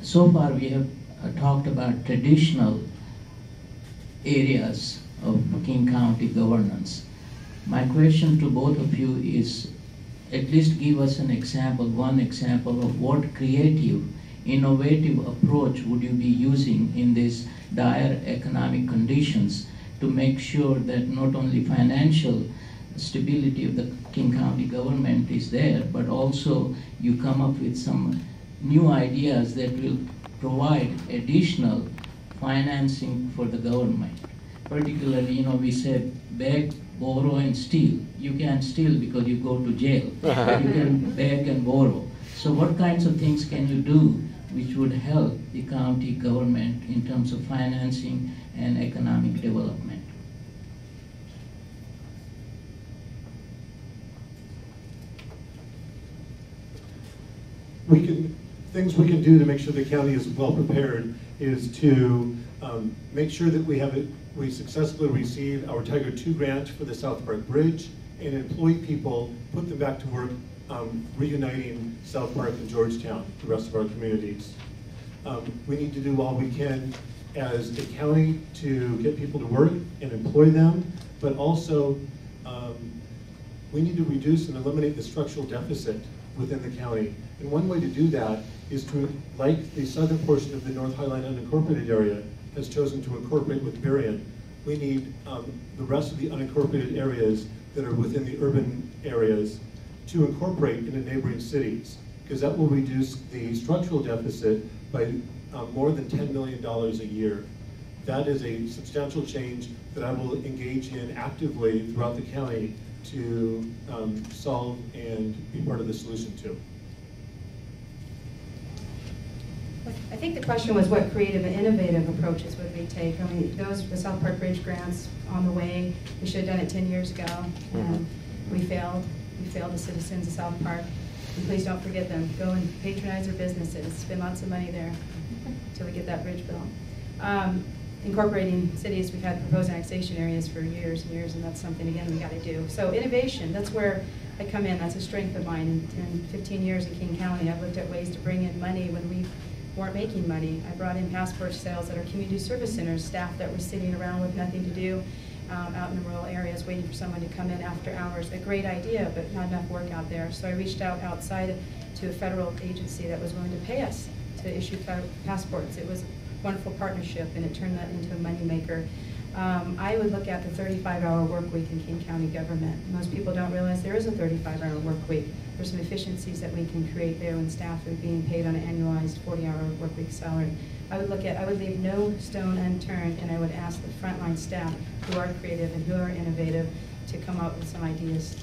So far we have talked about traditional areas of King County governance. My question to both of you is, at least give us an example, one example of what creative, innovative approach would you be using in these dire economic conditions to make sure that not only financial stability of the King County government is there, but also you come up with some new ideas that will provide additional financing for the government. Particularly, we say beg, borrow, and steal. You can't steal because you go to jail. But you can beg and borrow. So what kinds of things can you do which would help the county government in terms of financing and economic development? Things we can do to make sure the county is well prepared is to make sure that we successfully receive our Tiger II grant for the South Park Bridge and employ people, put them back to work, reuniting South Park and Georgetown, the rest of our communities. We need to do all we can as a county to get people to work and employ them, but also we need to reduce and eliminate the structural deficit within the county. And one way to do that is to, like the southern portion of the North Highline unincorporated area has chosen to incorporate with Berrien, we need the rest of the unincorporated areas that are within the urban areas to incorporate into neighboring cities, because that will reduce the structural deficit by more than $10 million a year. That is a substantial change that I will engage in actively throughout the county to solve and be part of the solution to. I think the question was what creative and innovative approaches would we take? I mean, the South Park Bridge grants on the way. We should have done it 10 years ago, and we failed. We failed the citizens of South Park. And please don't forget them. Go and patronize their businesses. Spend lots of money there until we get that bridge built. Incorporating cities, we've had proposed annexation areas for years and years, and that's something, again, we got to do. So innovation, that's where I come in. That's a strength of mine. In 15 years in King County, I've looked at ways to bring in money when we weren't making money. I brought in passport sales at our community service centers, staff that was sitting around with nothing to do out in the rural areas waiting for someone to come in after hours. A great idea, but not enough work out there. So I reached out outside to a federal agency that was willing to pay us to issue passports. It was a wonderful partnership, and it turned that into a moneymaker. I would look at the 35-hour work week in King County government. Most people don't realize there is a 35-hour work week. There's some efficiencies that we can create there when staff are being paid on an annualized 40-hour work week salary. I would leave no stone unturned, and I would ask the frontline staff who are creative and who are innovative to come up with some ideas